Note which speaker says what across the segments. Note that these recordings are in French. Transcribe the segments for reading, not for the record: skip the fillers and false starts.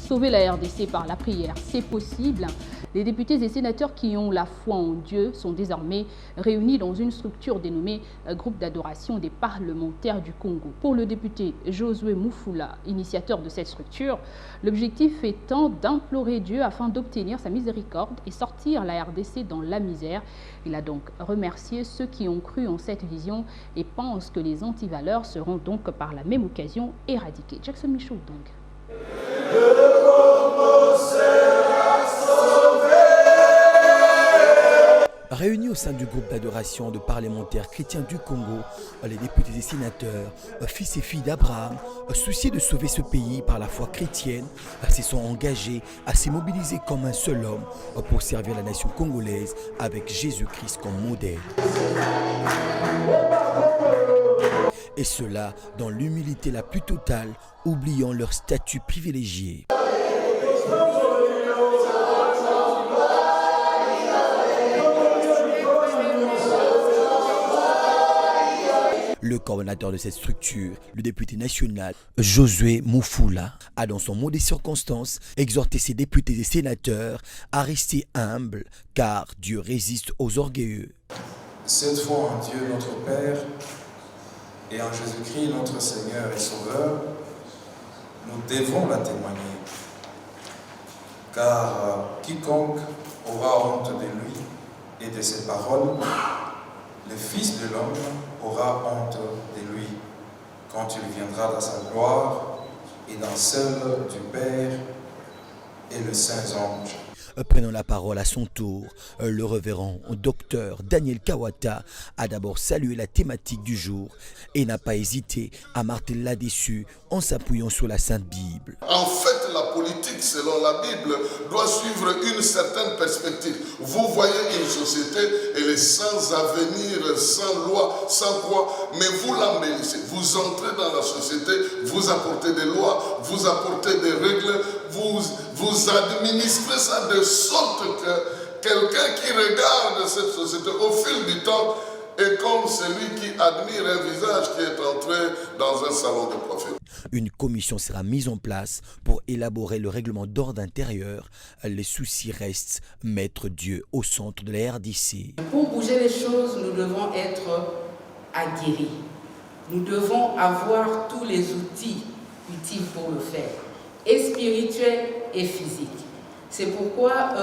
Speaker 1: Sauver la RDC par la prière, c'est possible. Les députés et sénateurs qui ont la foi en Dieu sont désormais réunis dans une structure dénommée Groupe d'adoration des parlementaires du Congo. Pour le député Josué Moufoula, initiateur de cette structure, l'objectif étant d'implorer Dieu afin d'obtenir sa miséricorde et sortir la RDC dans la misère. Il a donc remercié ceux qui ont cru en cette vision et pense que les antivaleurs seront donc par la même occasion éradiquées. Jackson Michaud donc.
Speaker 2: Réunis au sein du groupe d'adoration de parlementaires chrétiens du Congo, les députés et sénateurs, fils et filles d'Abraham, souciés de sauver ce pays par la foi chrétienne, se sont engagés à se mobiliser comme un seul homme pour servir la nation congolaise avec Jésus-Christ comme modèle. Et cela dans l'humilité la plus totale, oubliant leur statut privilégié. Le coordonnateur de cette structure, le député national Josué Moufoula, a dans son mot des circonstances exhorté ses députés et sénateurs à rester humbles car Dieu résiste aux orgueilleux.
Speaker 3: Cette foi en Dieu notre Père et en Jésus-Christ notre Seigneur et Sauveur, nous devons la témoigner. Car quiconque aura honte de lui et de ses paroles, le Fils de l'homme aura honte de lui quand il viendra dans sa gloire et dans celle du Père et les saints anges.
Speaker 2: Prenant la parole à son tour, le révérend docteur Daniel Kawata a d'abord salué la thématique du jour et n'a pas hésité à marteler là-dessus en s'appuyant sur la Sainte Bible.
Speaker 4: En fait, la politique, selon la Bible, doit suivre une certaine perspective. Vous voyez une société, elle est sans avenir, sans loi, sans quoi, mais vous l'embellissez. Vous entrez dans la société, vous apportez des lois, vous apportez des règles, vous administrez ça de sorte que quelqu'un qui regarde cette société au fil du temps est comme celui qui admire un visage qui est entré dans un salon de coiffure.
Speaker 2: Une commission sera mise en place pour élaborer le règlement d'ordre intérieur. Les soucis restent mettre Dieu au centre de la RDC.
Speaker 5: Pour bouger les choses, nous devons être aguerris. Nous devons avoir tous les outils utiles pour le faire, et spirituels et physiques. C'est pourquoi,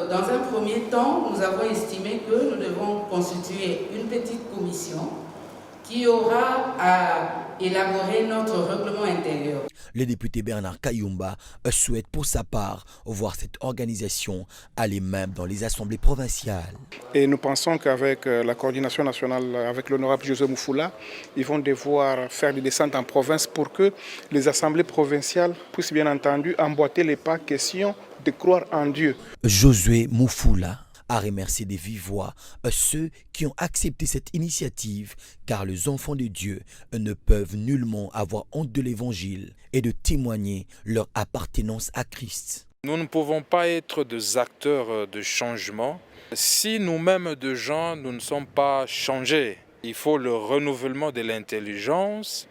Speaker 5: dans un premier temps, nous avons estimé que nous devons constituer une petite commission qui aura à élaborer notre règlement intérieur.
Speaker 2: Le député Bernard Kayumba souhaite pour sa part voir cette organisation aller même dans les assemblées provinciales.
Speaker 6: Et nous pensons qu'avec la coordination nationale, avec l'honorable José Moufoula, ils vont devoir faire des descentes en province pour que les assemblées provinciales puissent bien entendu emboîter les pas, question de croire en Dieu.
Speaker 2: Josué Moufoula a remercié de vive voix ceux qui ont accepté cette initiative, car les enfants de Dieu ne peuvent nullement avoir honte de l'évangile et de témoigner leur appartenance à Christ.
Speaker 7: Nous ne pouvons pas être des acteurs de changement si nous-mêmes de gens nous ne sommes pas changés. Il faut le renouvellement de l'intelligence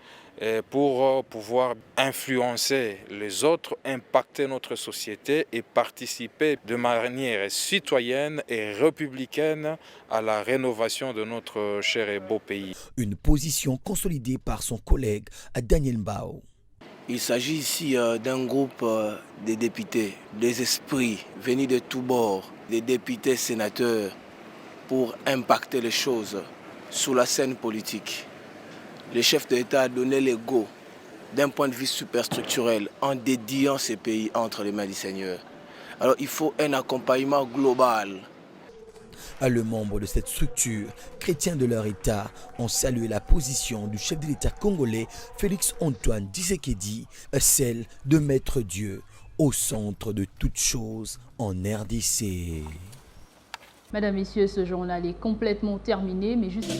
Speaker 7: pour pouvoir influencer les autres, impacter notre société et participer de manière citoyenne et républicaine à la rénovation de notre cher et beau pays.
Speaker 2: Une position consolidée par son collègue Daniel Mbao.
Speaker 8: Il s'agit ici d'un groupe de députés, des esprits venus de tous bords, des députés sénateurs pour impacter les choses sur la scène politique. Le chef de l'État a donné le go d'un point de vue superstructurel en dédiant ces pays entre les mains du Seigneur. Alors il faut un accompagnement global.
Speaker 2: Le membre de cette structure, chrétiens de leur État, ont salué la position du chef de l'État congolais, Félix Antoine Tshisekedi, celle de mettre Dieu au centre de toutes choses en RDC.
Speaker 1: Mesdames, Messieurs, ce journal est complètement terminé, mais juste...